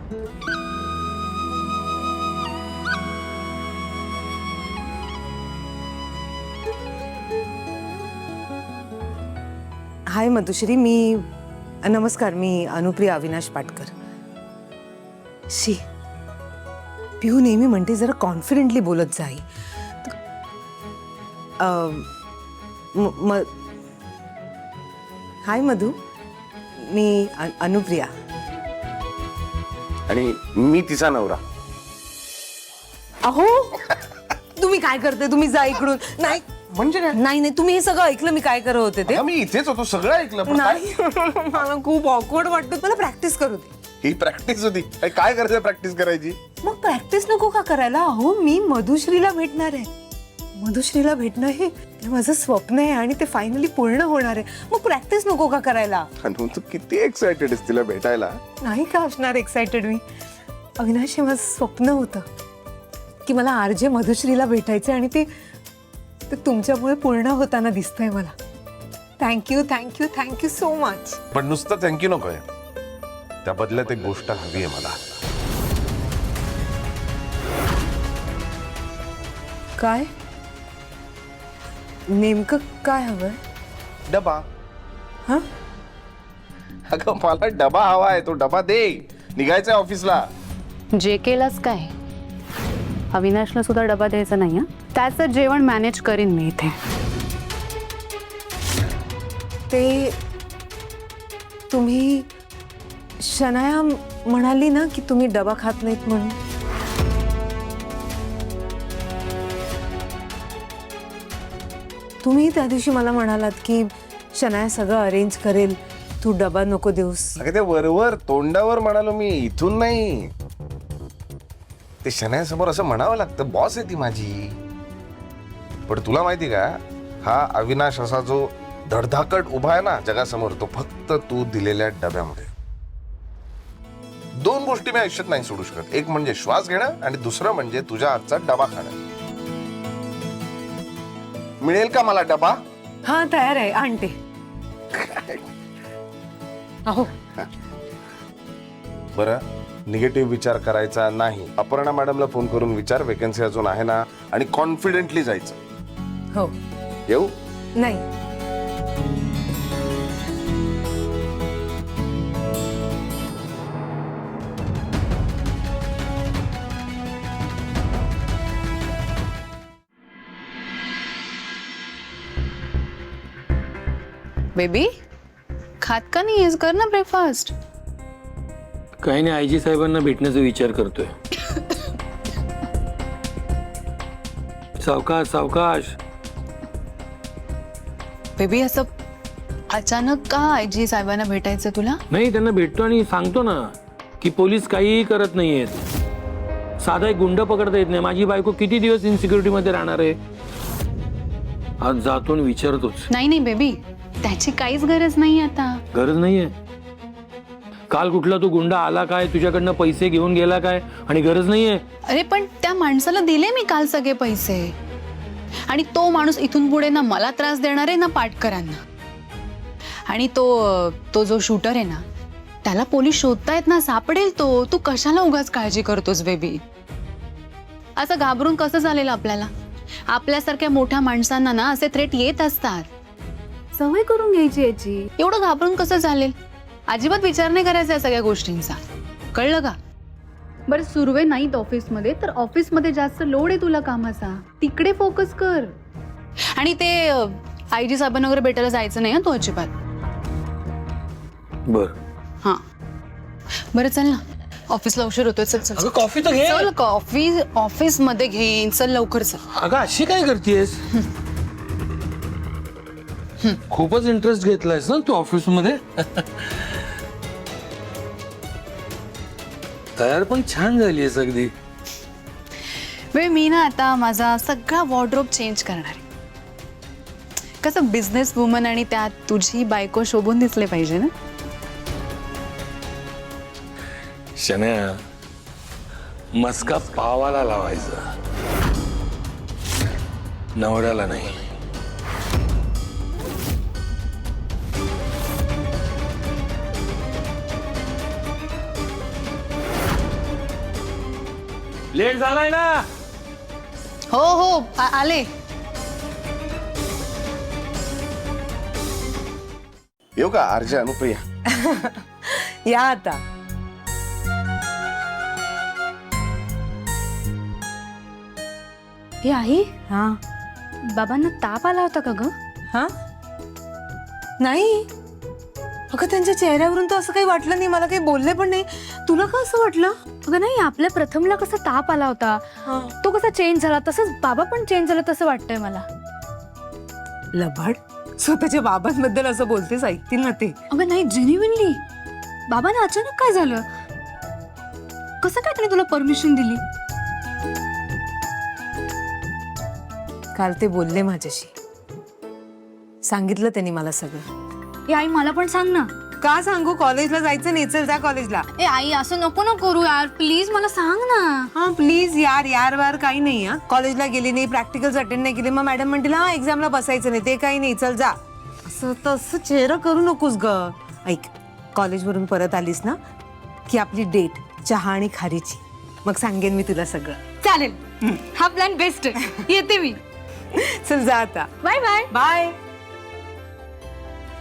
हाय मधुश्री, नमस्कार, मी अनुप्रिया अविनाश पाटकर. शी, पिहू नेहमी म्हणते जरा कॉन्फिडेंटली बोलत जाई. हाय मधु, मी अनुप्रिया. आणि मी तिचा नवरा. अहो तुम्ही काय करते? तुम्ही जा इकडून. नाही म्हणजे काय? नाही, तुम्ही हे सगळं ऐकलं मी काय करत होते ते? मी इथेच होतो, सगळं ऐकलं. पण नाही मला खूप ऑकवर्ड वाटतं. मला प्रॅक्टिस करू दे. ही प्रॅक्टिस होती. काय करायचं प्रॅक्टिस करायची? मग प्रॅक्टिस नको का करायला? अहो मी मधुश्रीला भेटणार आहे. मधुश्रीला भेटणं हे माझं स्वप्न आहे आणि ते फायनली पूर्ण होणार आहे. मग प्रॅक्टिस नको का करायला? अनु, तू किती एक्साइटेड आहेस तिला भेटायला. नाही का असणार एक्साइटेड मी? अविनाश, हे माझं स्वप्न होतं की मला आरजे मधुश्रीला भेटायचं आणि ते तुमच्यामुळे पूर्ण होताना दिसतंय मला. Thank you thank you thank you so much. पण नुसतं थँक्यू नकोय, त्या बदल्यात एक गोष्ट हवी आहे मला. काय नेमकं काय हवंय? डबा. हा? अगं मला डबा हवा आहे, तो डबा दे. निघायचंय ऑफिसला. जे केलंस काय, अविनाशला सुद्धा डबा द्यायचा नाही. त्याचं जेवण मॅनेज करीन मी इथे. ते तुम्ही शनाया म्हणाली ना की तुम्ही डबा खात नाहीत म्हणून. तुम्ही त्या दिवशी मला म्हणालात की शनाया सगळं अरेंज करेल, तू डबा नको देऊस. अगं ते वरवर तोंडावर म्हणालो मी, इथून नाही. ते शनायासमोर असं म्हणावं लागतं, बॉस आहे ती माझी. पण तुला माहिती का, हा अविनाश असा जो धडधाकट उभा आहे ना जगासमोर, तो फक्त तू दिलेल्या डब्यामध्ये. दोन गोष्टी मी आयुष्यात नाही सोडू शकत. एक म्हणजे श्वास घेणं आणि दुसरं म्हणजे तुझ्या हातचा डबा खाणं. मिळेल का मला डबा? हा तयार आहे, आणते. अहो बरं, निगेटिव्ह विचार करायचा नाही. अपर्णा मॅडमला फोन करून विचार, वेकन्सी अजून आहे ना, आणि कॉन्फिडेंटली जायचं. हो. येऊ? नाही. बेबी, खात का नाही आहेस? कर ना ब्रेकफास्ट. काही नाही, आईजी साहेबांना भेटण्याचा विचार करतोय. सावकाश सावकाश. बेबी, असं अचानक का आयजी साहेबांना भेटायचं तुला? नाही, त्यांना भेटतो आणि सांगतो ना की पोलीस काहीही करत नाहीयेत. साधा एक गुंड पकडता येत नाही. माझी बायको किती दिवस इनसिक्युरिटी मध्ये राहणार आहे? आज जातो आणि विचारतोच. नाही बेबी, त्याची काहीच गरज नाही आता. गरज नाहीये. काल कुठला तो गुंडा आला काय, तुझ्याकडनं पैसे घेऊन गेला काय, आणि गरज नाहीये. अरे पण त्या माणसाला दिले मी काल सगळे पैसे, आणि तो माणूस इथून पुढे ना मला त्रास देणार आहे ना पाटकरांना. आणि तो जो शूटर आहे ना, त्याला पोलीस शोधतायत ना, सापडेल तो. तू कशाला उगाच काळजी करतोस बेबी? असं घाबरून कसं चालेल आपल्याला? आपल्यासारख्या मोठ्या माणसांना ना असे थ्रेट येत असतात. सवय करून घ्यायची याची. एवढं घाबरून कसं चालेल? अजिबात विचार नाही करायचा या सगळ्या गोष्टींचा, कळलं का? बरं, सुरवे नाहीत ऑफिसमध्ये, तर ऑफिसमध्ये जास्त लोड आहे तुला कामाचा, तिकडे फोकस कर. आणि ते आयजी साहेबांना वगैरे भेटायला जायचं नाही तू अजिबात. बर. हां बरं, चल ना, ऑफिसला उशीर होतोय. चल चल कॉफी तर घे. चल, कॉफी ऑफिसमध्ये घेईन. चल लवकर चल. अगं अशी काय करतेस? खूपच इंटरेस्ट घेतलायस ना तू ऑफिस मध्ये. तयार पण छान झालीयस अगदी. मी ना आता माझा सगळा वॉर्डरोब चेंज करणार आहे. कसं बिझनेस वुमन आणि त्यात तुझी बायको शोभून दिसले पाहिजे ना. शन्या, मस्का पावाला लावायचा, नवऱ्याला नाही. लेट झालाय ना. हो हो आले. येऊ का आरजे अनुप्रिया? या आता. हे आई हा बाबांना ताप आला होता का ग? हा नाही अगं, त्यांच्या चेहऱ्यावरून तर असं काही वाटलं नाही, मला काही बोलले पण नाही. तुला का असं वाटलं? अगं नाही, आपल्या प्रथमला कसा ताप आला होता तो कसा चेंज झाला तसंच बाबा पण चेंज झाला तसं वाटतंय मला. लबाड, स्वतःच्या बाबांबद्दल असं बोलतेस, ऐकतील ना ते. अगं नाही, जेन्युइनली बाबांना अचानक काय झालं? कसं काय त्याने तुला परमिशन दिली? काल ते बोलले माझ्याशी, सांगितलं त्यांनी मला सगळं. ए आई मला पण सांग ना. का सांगू? कॉलेजला जायचं नाही, चल जा कॉलेजला. ए आई असं नको ना करू यार, प्लीज मला सांग ना. हा प्लीज यार, यार वार काही नाही. हा कॉलेजला गेली नाही, प्रॅक्टिकल्स अटेंड नाही केले, मग मॅडम म्हणतील हा एक्झामला बसायचं नाही, ते काही नाही, चल जा. असं तसं चेहरा करू नकोस ग. ऐक, कॉलेजवरून परत आलीस ना की आपली डेट चहा आणि खारीची, मग सांगेन मी तुला सगळं. चालेल, हा प्लॅन बेस्ट आहे. येते मी. चल जा आता. Bye bye. बाय.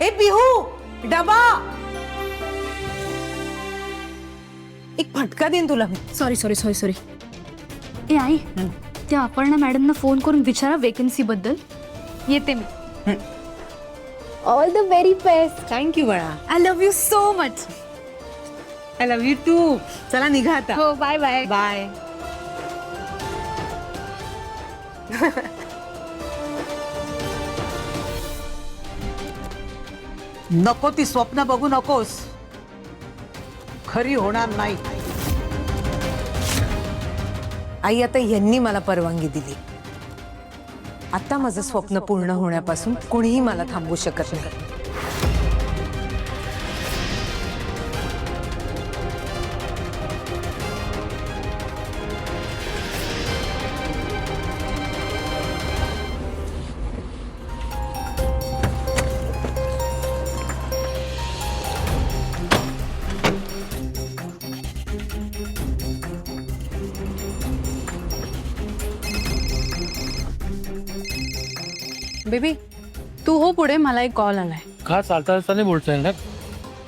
ए पिहू, डबा. एक फटका देईन तुला मी. Sorry sorry sorry sorry. ए आई, त्या अपर्णा मॅडमना फोन करून विचारा वेकन्सी बद्दल. येते मी. All the very best. Thank you बाळा. I love you so much. I love you too. चला निघा आता. हो बाय बाय. बाय. नको ती स्वप्न बघू नकोस, खरी होणार नाही. आई, आता यांनी मला परवानगी दिली. आता माझं स्वप्न पूर्ण होण्यापासून कोणीही मला थांबवू शकत नाही. बेबी तू हो पुढे, मला एक कॉल आलाय. का चालता चालता नाही बोलतोय ना?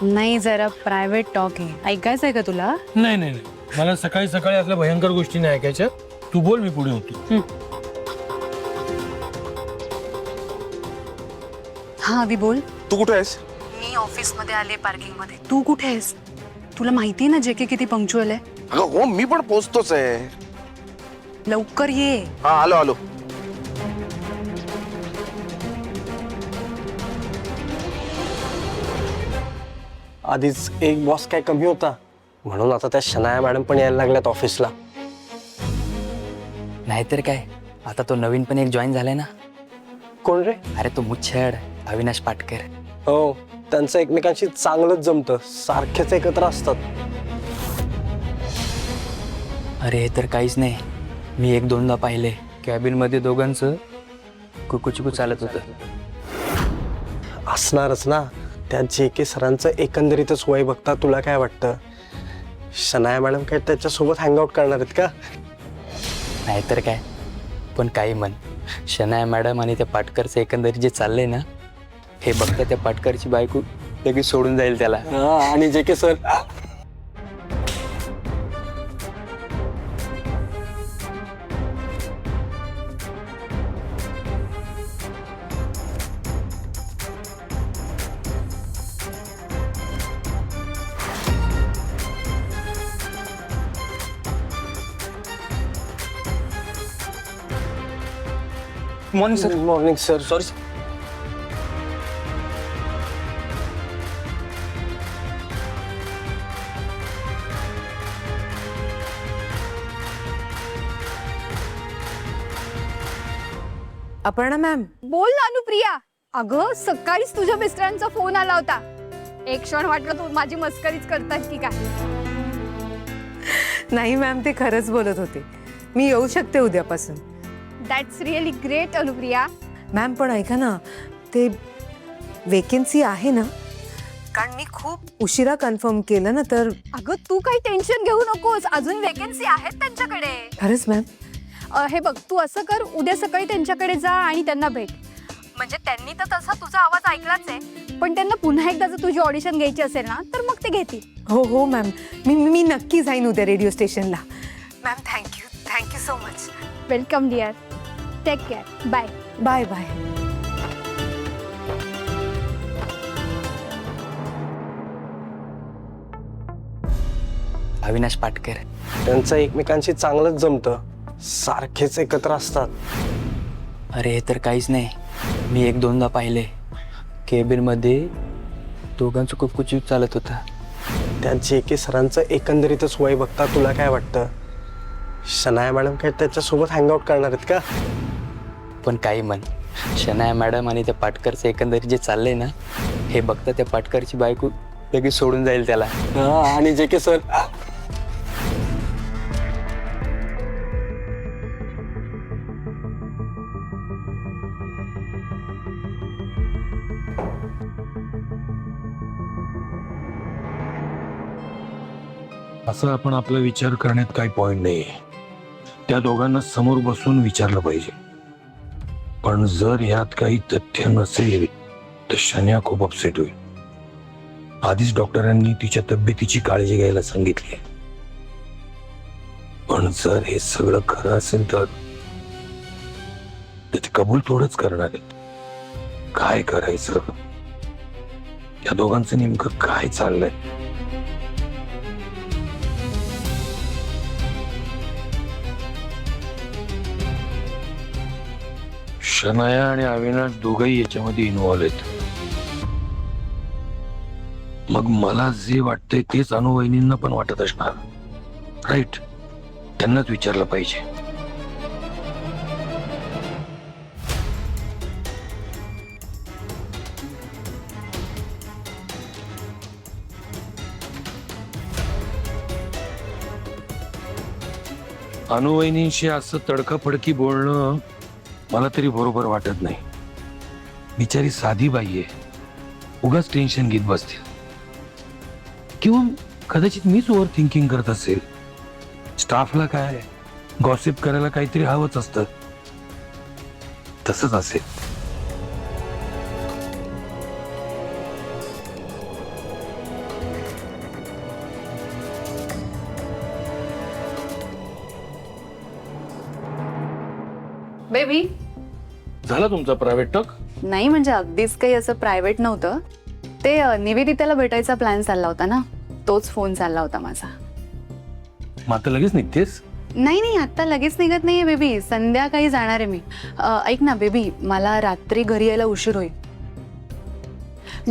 नाही, जरा प्रायव्हेट टॉक आहे, ऐकायचंय का तुला? नाही नाही नाही, मला सकाळी सकाळी असल्या भयंकर गोष्टी नाही ऐकायच्या. तू बोल, मी पुढे होतो. हा अभि बोल. तू कुठे आहेस? मी ऑफिस मध्ये आले, पार्किंग मध्ये. तू कुठे आहेस? तुला माहितीये ना जेके किती पंक्च्युअल आहे. अगं हो, मी पण पोचतोच आहे. लवकर ये. हा आलो आलो. आधीच एक बॉस काय कमी होता, म्हणून आता त्या शनाया मॅडम पण यायला लागल्यात ऑफिसला. नाहीतर काय, आता तो नवीन पण एक जॉईन झालाय ना. कोण रे? अरे तो मुच्छड अविनाश पाटकर. हो, त्यांचं एकमेकांशी चांगलंच जमतं, सारखेच एकत्र असतात. अरे हे तर काहीच नाही, मी एक दोनदा पाहिले कॅबिन मध्ये दोघांचं कुकुचुकू चालत होतं. असणारच ना, त्या जे के सरांचं एकंदरीतच वय बघता तुला काय वाटतं, शनाया मॅडम काय त्याच्यासोबत हँगआउट करणार आहेत का? नाहीतर काय. पण काही म्हण, शनाया मॅडम आणि त्या पाटकरचं एकंदरीत जे चाललंय ना, हे बघता त्या पाटकरची बायको लगेच सोडून जाईल त्याला. हा, आणि J K sir morning sir. Morning sir. Sorry. Aparna ma'am. बोल ना अनुप्रिया. अगं सकाळीच तुझ्या मिस्टरांचा फोन आला होता. एक क्षण वाटलं तू माझी मस्करीच करतात की काय. नाही मॅम, ते खरंच बोलत होते. मी येऊ शकते उद्यापासून. That's really great Anupriya. Ma'am पण ऐका ना, ते वेकेन्सी आहे ना, कारण मी खूप उशिरा कन्फर्म केलं ना तर. अगं तू काही टेन्शन घेऊ नकोस, अजून वेकेन्सी आहेत त्यांच्याकडे. खरंच मॅम? हे बघ, तू असं कर, उद्या सकाळी त्यांच्याकडे जा आणि त्यांना भेट. म्हणजे त्यांनी तर तसा तुझा आवाज ऐकलाच आहे, पण त्यांना पुन्हा एकदा जर तुझी ऑडिशन घ्यायची असेल ना तर मग ते घेतील. हो हो मॅम, मी नक्की जाईन उद्या रेडिओ स्टेशनला. Ma'am thank you so much. Welcome dear, take care, bye. Bye bye. Avinash Patkar. त्यांचं एकमेकांशी चांगलंच जमतं, सारखेच एकत्र असतात. अरे हे तर काहीच नाही. मी 1-2दा पाहिले. केबिनमध्ये दोघांचं खूप कुचीत चालत होता. त्या जे के सरांचं एकंदरीतच वय बघता तुला काय वाटतं, शनाया मॅडम काय त्याच्यासोबत हँगआउट करणार आहेत का? पण काही म्हण, शनाया मॅडम आणि त्या पाटकरचं एकंदरीत जे चाललंय ना, हे बघता त्या पाटकरची बायको लगेच सोडून जाईल त्याला. आणि जे के सर असं आपण आपला विचार करण्यात काही पॉइंट नाहीये. त्या दोघांना समोर बसून विचारलं पाहिजे. पण जर यात काही तथ्य नसेल तर शन्या खूप अपसेट होईल. आधीच डॉक्टरांनी तिच्या तब्येतीची काळजी घ्यायला सांगितली. पण जर हे सगळं खरं असेल तर ते कबूल थोडंच करणार आहेत. काय करायचं, या दोघांचं नेमकं काय चाललंय? शनाया आणि अविनाश दोघंही याच्यामध्ये इन्व्हॉल्व आहेत. मग मला जे वाटतंय तेच अनुवहिनींना पण वाटत असणार, राईट? त्यांनाच विचारलं पाहिजे. अनुवहिनींशी असं तडकाफडकी बोलणं मला तरी बरोबर वाटत नाही. बिचारी साधी बाई आहे, उगाच टेन्शन घेत बसतील. किंवा कदाचित मीच ओव्हर थिंकिंग करत असेल. स्टाफला काय गॉसिप करायला काहीतरी हवंच असतं, तसंच असेल. बेबी. झाला तुमचा प्रायव्हेट टॉक? नाही म्हणजे अगदीच काही असं प्रायव्हेट नव्हतं. ते निवेदिताला भेटायचा प्लॅन चालला होता ना, तोच फोन चालला होता माझा. मग आता लगेच निघतेस? नाही, आता लगेच निघत नाहीये बेबी, संध्याकाळी जाणार आहे मी. ऐक ना बेबी, मला रात्री घरी यायला उशीर होईल.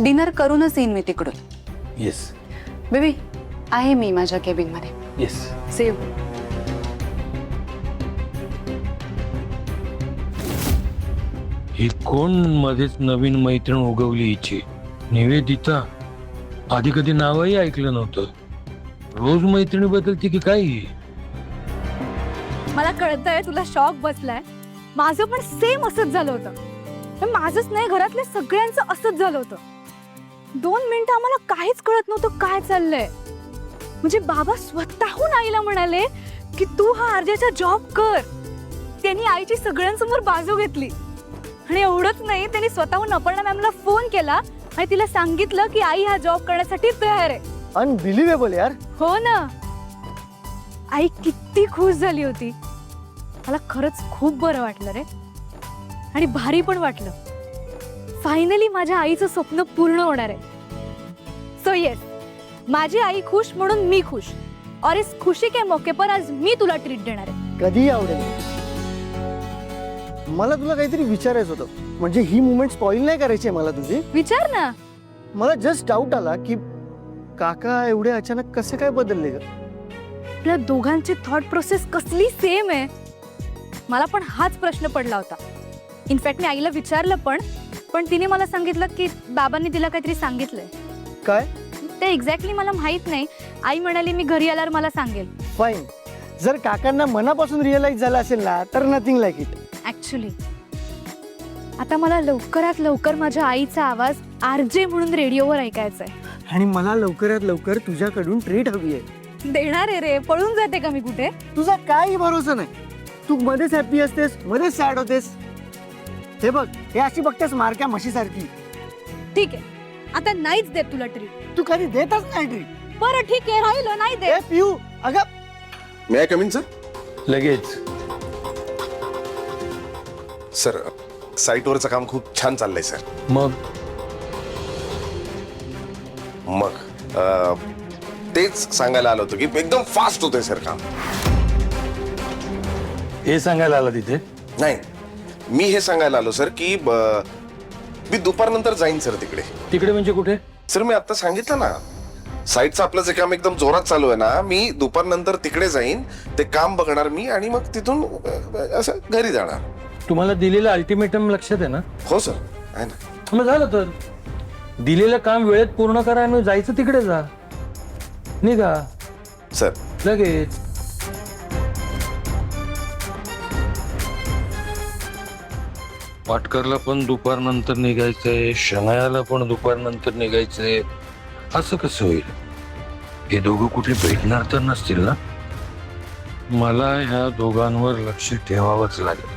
डिनर करूनच येईन मी तिकडून. येस बेबी, आहे मी माझ्या केबिन मध्ये. येस. C you. ही कोण मध्येच नवीन मैत्रीण उगवली हिची? निवेदिता. आधी कधी नावही ऐकलं नव्हतं. रोज मैत्रिणी बदलती की काय? मला कळतंय तुला शॉक बसलाय. माझं पण सेम असंच झालं होतं. पण माझंच नाही, घरातल्या सगळ्यांचं असंच झालं होतं. 2 मिनिटं आम्हाला काहीच कळत नव्हतं काय चाललंय. म्हणजे बाबा स्वतःहून आईला म्हणाले की तू हा आरजेचा जॉब कर. त्यांनी आईची सगळ्यांसमोर बाजू घेतली. आणि एवढंच नाही, त्यांनी स्वतःहून अपर्णा मॅमला फोन केला आणि तिला सांगितलं की आई हा जॉब करण्यासाठी तयार आहे. अनबिलिव्हेबल यार. हो ना. आई किती खुश झाली होती. मला खरंच खूप बरं वाटलं रे, आणि भारी पण वाटलं. फायनली माझ्या आईचं स्वप्न पूर्ण होणार आहे. सो येस, माझी आई खुश म्हणून मी खुश. और इस खुशी के मौके पर आज मी तुला ट्रीट देणार आहे. कधी आवडेल. मला तुला काहीतरी विचारायचं होतं. म्हणजे ही मुवमेंट स्पॉइल नाही करायची मला तुझी. विचार ना. मला जस्ट डाऊट आला की काका एवढे अचानक कसे काय बदलले ग? आपल्या दोघांची थॉट प्रोसेस कसली सेम आहे. मला पण हाच प्रश्न पडला होता. इनफॅक्ट मी आईला विचारलं पण तिने मला सांगितलं की बाबांनी तिला काहीतरी सांगितलंय. काय? ते एक्झॅक्टली मला माहित नाही. आई म्हणाली मी घरी आल्यावर मला सांगेल. फाईन. जर काकांना मनापासून रिअलाइज झालं असेल ना तर नथिंग लाईक इट. ऍक्च्युली आता मला लवकरात लवकर माझ्या आईचा आवाज आरजे म्हणून रेडिओवर ऐकायचा आहे. आणि मला लवकरात लवकर तुझ्याकडून ट्रीट हवी आहे. देणार आहे रे, पळून जाते का मी कुठे? तुझा काही भरोसा नाही. तू मध्येच हॅपी असतेस, मध्येच सॅड होतेस. हे बघ, हे अशी बघतेस मारक्या म्हशीसारखी. ठीक आहे, आता नाहीच देत तुला ट्रीट. तू कधी देतच नाही ट्रीट. बरं ठीक आहे, राहिलं नाही ए देत. पिऊ, अगं मे आय कम इन सर? लगेच. सर, साईटवरचं काम खूप छान चाललंय सर. मग तेच सांगायला आलो होतो की एकदम फास्ट होतंय सर काम. हे सांगायला आला तिथे? नाही, मी हे सांगायला आलो सर की मी दुपारनंतर जाईन सर तिकडे. तिकडे म्हणजे कुठे? सर मी आता सांगितलं ना, साईटचं आपलं जे काम एकदम जोरात चालू आहे ना, मी दुपारनंतर तिकडे जाईन, ते काम बघणार मी आणि मग तिथून असं घरी जाणार. तुम्हाला दिलेलं अल्टिमेटम लक्षात आहे ना? हो सर, आहे ना. मग झालं तर दिलेलं काम वेळेत पूर्ण करा आणि जायचं तिकडे जा. निघा सर. लगेच. पाटकरला पण दुपारनंतर निघायचंय, शनायाला पण दुपारनंतर निघायचंय. असं कसं होईल? हे दोघं कुठे भेटणार तर नसतील ना? मला ह्या दोघांवर लक्ष ठेवावंच लागेल.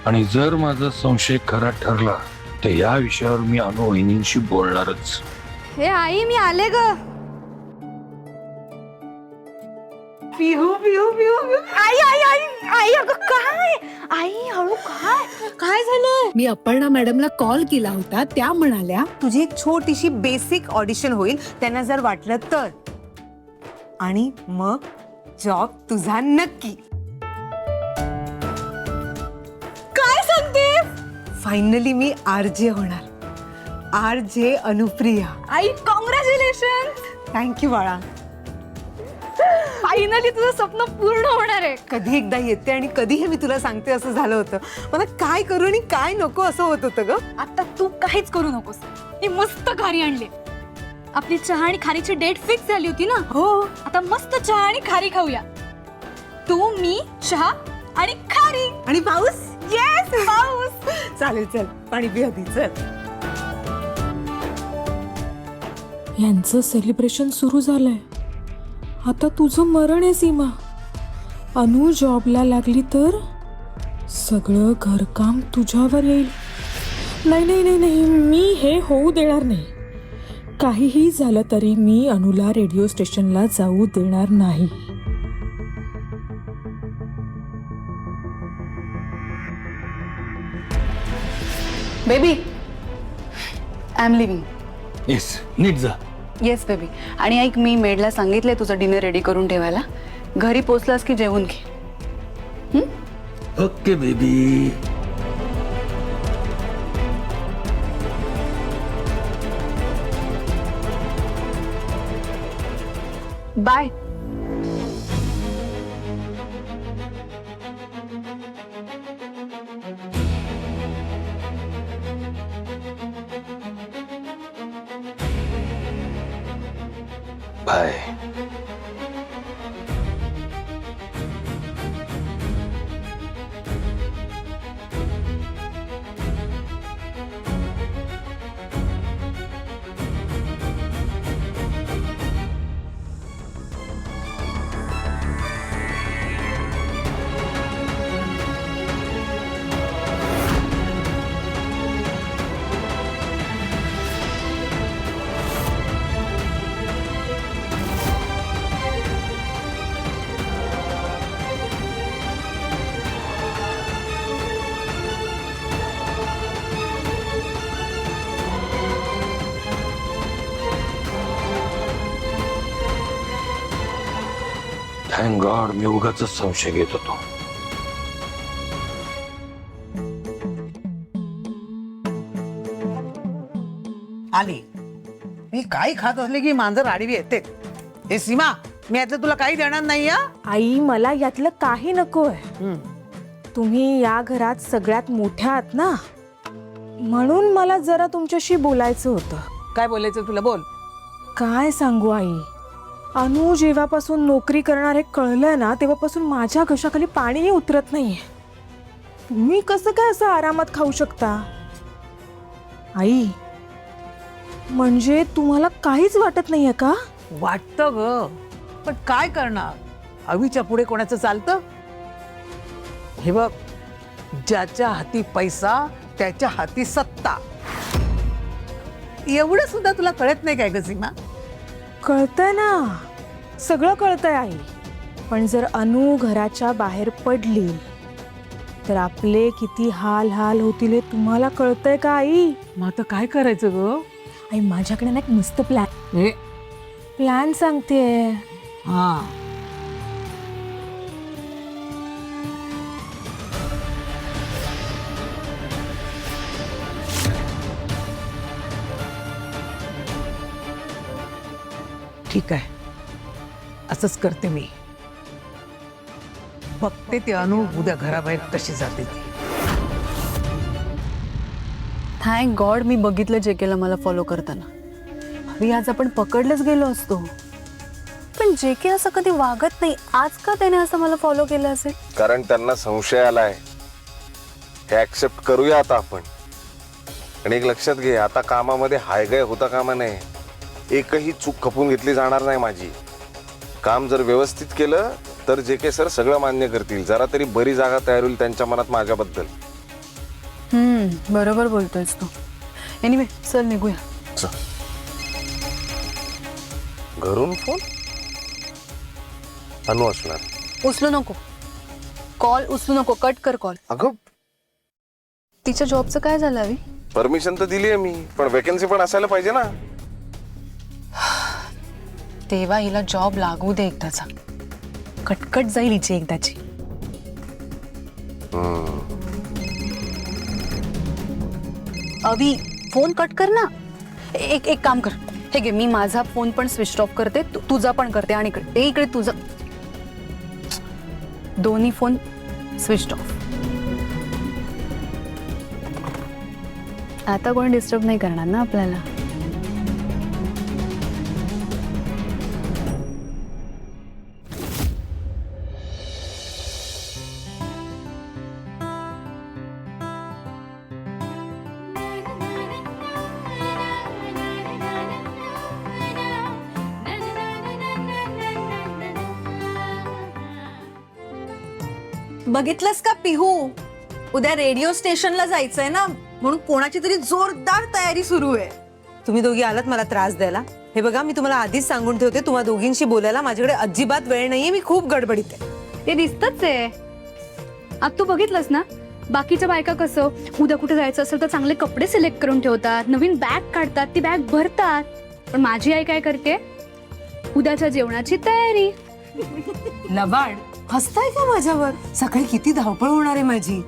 आणि जर माझा संशय खरा ठरला तर या विषयावर मी अनु वहिनींशी बोलणारच. हे आई, मी आले ग. पिहू पिहू पिहू पिहू. आई आई आई आई, अगं काय? आई हळू, काय झालं? मी अपर्णा मॅडमला कॉल केला होता, त्या म्हणाल्या तुझी एक छोटीशी बेसिक ऑडिशन होईल, त्यांना जर वाटलं तर, आणि मग जॉब तुझा नक्की. काय सांगते? फायनली मी आरजे होणार. आरजे अनुप्रिया. आई कॉंग्रॅच्युलेशन. थँक्यू बाळा. फायनली तुझं स्वप्न पूर्ण होणार आहे. कधी एकदा येते आणि कधी हे मी तुला सांगते असं झालं होतं. मला काय करू आणि काय नको असं होत होतं ग. आता तू काहीच करू नकोस. ही मस्त खारी आणली. आपली चहा आणि खारीची डेट फिक्स झाली होती ना? हो. आता मस्त चहा आणि खारी खाऊया. तू, मी, चहा आणि खारी. आणि पाऊस. येस, पाऊस. चालेल, चल पाणी पी आधी, चल. यांचं सेलिब्रेशन सुरू झालंय. आता तुझं मरण आहे सीमा. अनु जॉबला लागली तर सगळं घरकाम तुझ्यावर येईल. नाही नाही नाही नाही, मी हे होऊ देणार नाही. काहीही झालं तरी मी अनुला रेडिओ स्टेशनला जाऊ देणार नाही. Baby, I am leaving. Yes, नीट जा. Yes baby. आणि ऐक, मी मेडला सांगितलंय तुझं डिनर रेडी करून ठेवायला. घरी पोचलास की जेवून घे. Okay baby. Bye. Bye. Thank God, मी उगाच संशय घेत होतो. आली. मी काही खात असले की मांजर आडवी येते. हे सीमा, मी यातलं तुला काही देणार नाही. आई, मला यातलं काही नकोय. तुम्ही या घरात सगळ्यात मोठ्या आहात ना, म्हणून मला जरा तुमच्याशी बोलायचं होतं. काय बोलायचं तुला, बोल. काय सांगू आई, अनु जेव्हापासून नोकरी करणार हे कळलंय ना, तेव्हापासून माझ्या घशाखाली पाणीही उतरत नाहीये. तुम्ही कसं काय असं आरामात खाऊ शकता? आई, म्हणजे तुम्हाला काहीच वाटत नाहीये का? वाटतं ग, पण काय करणार, अवीच्या पुढे कोणाचं चालतं? हे बघ, ज्याच्या हाती पैसा त्याच्या हाती सत्ता. एवढं सुद्धा तुला कळत नाही काय ग सीमा? कळतंय ना, सगळं कळतंय आई. पण जर अनु घराच्या बाहेर पडली तर आपले किती हाल हाल होतील हे तुम्हाला कळतंय का आई? मग आता काय करायचं ग? आई माझ्याकडे ना एक मस्त प्लॅन सांगते. हा, ठीक आहे, असंच करते मी. बघते ते अनु उद्या घराबाहेर कशी जाते ती. थँक गॉड मी बघितलं जे केलं मला फॉलो करताना. हवी आज आपण पकडलेच गेलो असतो. पण जे के असं कधी वागत नाही, आज का त्याने असं मला फॉलो केलं असेल? कारण त्यांना संशय आलाय. हे ऍक्सेप्ट करूया आता आपण. आणि एक लक्षात घे, आता कामामध्ये हायगाय होता कामा नये. एकही चूक खपून घेतली जाणार नाही माझी. काम जर व्यवस्थित केलं तर जे के सर सगळं मान्य करतील. जरा तरी बरी जागा तयार होईल त्यांच्या मनात माझ्याबद्दल. बरोबर बोलतोयस तू. एनिवे चल निघूया. घरून फोन अनु असणार. उचलू नको कॉल, उचलू नको, कट कर कॉल. अगं तिच्या जॉबचं काय झालं हवी? परमिशन तर दिली आहे मी, पण वेकन्सी पण असायला पाहिजे ना. तेव्हा हिला जॉब लागू दे एकदाचा. कटकट जाईल हिची एकदाची. अवी फोन कट कर ना. एक काम कर, हे घे, मी माझा फोन पण स्विच ऑफ करते, तुझा पण करते. आणि इकडे तुझा, दोन्ही फोन स्विच ऑफ. आता कोण डिस्टर्ब नाही करणार ना आपल्याला. बघितलंस का पिहू, उद्या रेडिओ स्टेशनला जायचंय ना, म्हणून कोणाची तरी जोरदार तयारी सुरू आहे. तुम्ही दोघी आलात मला त्रास द्यायला. हे बघा, मी तुम्हाला आधीच सांगून ठेवते, तुम्हा दोघींशी बोलायला माझ्याकडे अजिबात वेळ नाहीये. मी खूप गडबडीत आहे. ते दिसतच आहे. आता तू बघितलंस ना, बाकीच्या बायका कसं उद्या कुठे जायचं असेल तर चांगले कपडे सिलेक्ट करून ठेवतात, नवीन बॅग काढतात, ती बॅग भरतात. पण माझी आई काय करते? उद्याच्या जेवणाची तयारी. लबाड हसताय का माझ्यावर? सकाळी किती धावपळ होणार आहे माझी.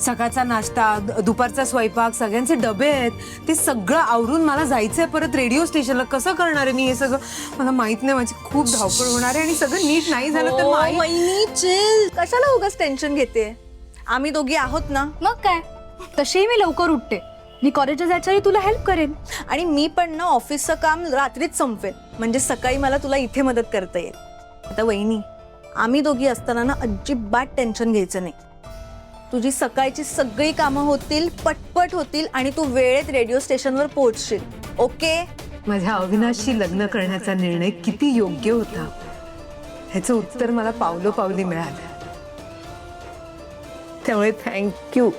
सकाळचा नाश्ता, दुपारचा स्वयंपाक, सगळ्यांचे डबे आहेत, ते सगळं आवरून मला जायचंय परत रेडिओ स्टेशनला. कसं करणार आहे मी हे सगळं? मला माहित नाही. माझी खूप धावपळ होणार आहे आणि सगळं नीट नाही झालं तर वहिनी चिल, कशाला उगाच टेन्शन घेते? आम्ही दोघी आहोत ना. मग काय, तशीही मी लवकर उठते. मी कॉलेजला जायच्या तुला हेल्प करेन. आणि मी पण ना ऑफिसचं काम रात्रीच संपेल, म्हणजे सकाळी मला तुला इथे मदत करता येईल. आता वहिनी, आम्ही दोघी असताना ना अजिबात टेन्शन घ्यायचं नाही. तुझी सकाळची सगळी कामं होतील, पटपट होतील आणि तू वेळेत रेडिओ स्टेशनवर पोहोचशील. ओके? माझ्या अविनाशशी लग्न करण्याचा निर्णय किती योग्य होता ह्याचं उत्तर मला पावलोपावली मिळालं. त्यामुळे थँक्यू.